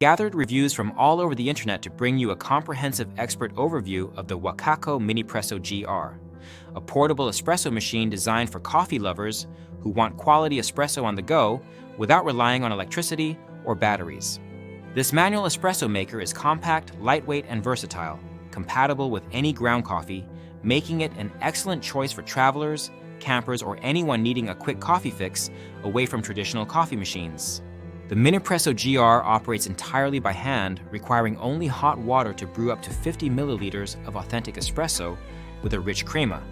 Gathered reviews from all over the internet to bring you a comprehensive expert overview of the WACACO Minipresso GR, a portable espresso machine designed for coffee lovers who want quality espresso on the go without relying on electricity or batteries. This manual espresso maker is compact, lightweight, and versatile, compatible with any ground coffee, making it an excellent choice for travelers, campers, or anyone needing a quick coffee fix away from traditional coffee machines. The Minipresso GR operates entirely by hand, requiring only hot water to brew up to 50 milliliters of authentic espresso with a rich crema.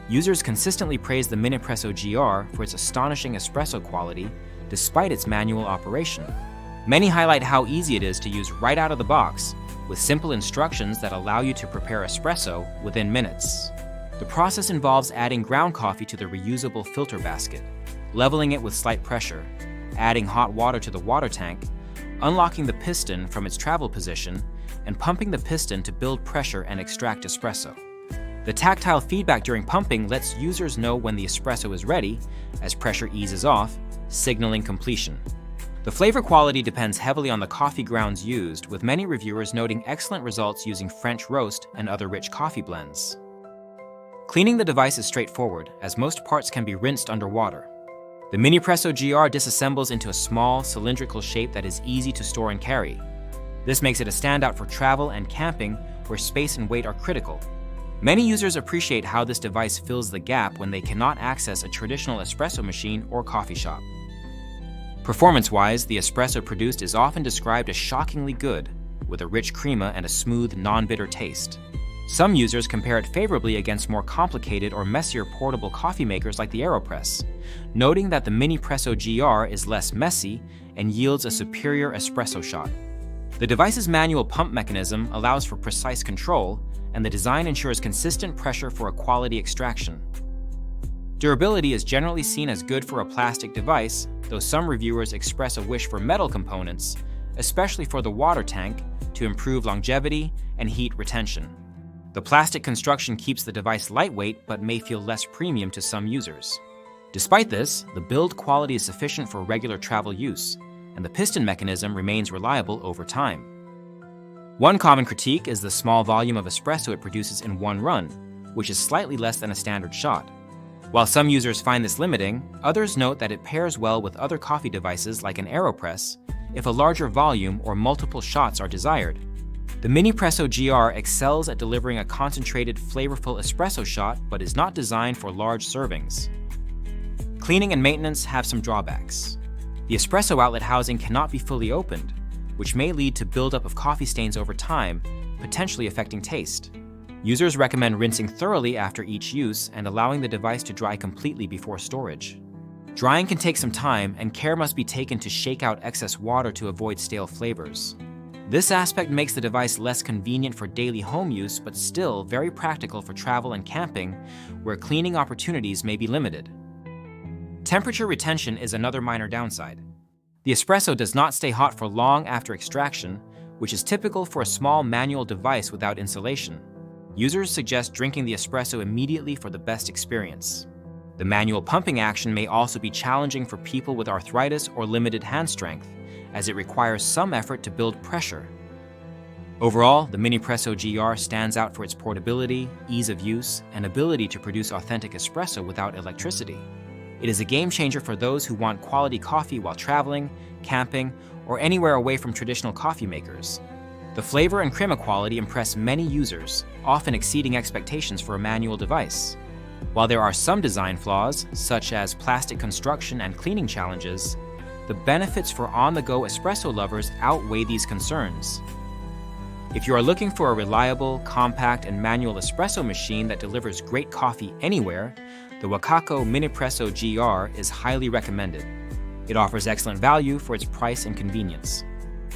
Users consistently praise the Minipresso GR for its astonishing espresso quality despite its manual operation. Many highlight how easy it is to use right out of the box, with simple instructions that allow you to prepare espresso within minutes. The process involves adding ground coffee to the reusable filter basket, leveling it with slight pressure, adding hot water to the water tank, unlocking the piston from its travel position, and pumping the piston to build pressure and extract espresso. The tactile feedback during pumping lets users know when the espresso is ready, as pressure eases off, signaling completion. The flavor quality depends heavily on the coffee grounds used, with many reviewers noting excellent results using French roast and other rich coffee blends. Cleaning the device is straightforward, as most parts can be rinsed underwater. The Minipresso GR disassembles into a small, cylindrical shape that is easy to store and carry. This makes it a standout for travel and camping, where space and weight are critical. Many users appreciate how this device fills the gap when they cannot access a traditional espresso machine or coffee shop. Performance-wise, the espresso produced is often described as shockingly good, with a rich crema and a smooth, non-bitter taste. Some users compare it favorably against more complicated or messier portable coffee makers like the AeroPress, noting that the Minipresso GR is less messy and yields a superior espresso shot. The device's manual pump mechanism allows for precise control, and the design ensures consistent pressure for a quality extraction. Durability is generally seen as good for a plastic device, though some reviewers express a wish for metal components, especially for the water tank, to improve longevity and heat retention. The plastic construction keeps the device lightweight but may feel less premium to some users. Despite this, the build quality is sufficient for regular travel use, and the piston mechanism remains reliable over time. One common critique is the small volume of espresso it produces in one run, which is slightly less than a standard shot. While some users find this limiting, others note that it pairs well with other coffee devices like an AeroPress if a larger volume or multiple shots are desired. The Minipresso GR excels at delivering a concentrated, flavorful espresso shot but is not designed for large servings. Cleaning and maintenance have some drawbacks. The espresso outlet housing cannot be fully opened, which may lead to buildup of coffee stains over time, potentially affecting taste. Users recommend rinsing thoroughly after each use and allowing the device to dry completely before storage. Drying can take some time, and care must be taken to shake out excess water to avoid stale flavors. This aspect makes the device less convenient for daily home use, but still very practical for travel and camping, where cleaning opportunities may be limited. Temperature retention is another minor downside. The espresso does not stay hot for long after extraction, which is typical for a small manual device without insulation. Users suggest drinking the espresso immediately for the best experience. The manual pumping action may also be challenging for people with arthritis or limited hand strength, as it requires some effort to build pressure. Overall, the Minipresso GR stands out for its portability, ease of use, and ability to produce authentic espresso without electricity. It is a game changer for those who want quality coffee while traveling, camping, or anywhere away from traditional coffee makers. The flavor and crema quality impress many users, often exceeding expectations for a manual device. While there are some design flaws, such as plastic construction and cleaning challenges, the benefits for on-the-go espresso lovers outweigh these concerns. If you are looking for a reliable, compact, and manual espresso machine that delivers great coffee anywhere, the WACACO Minipresso GR is highly recommended. It offers excellent value for its price and convenience.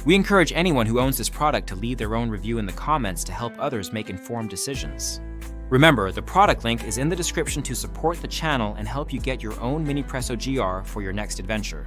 We encourage anyone who owns this product to leave their own review in the comments to help others make informed decisions. Remember, the product link is in the description to support the channel and help you get your own Minipresso GR for your next adventure.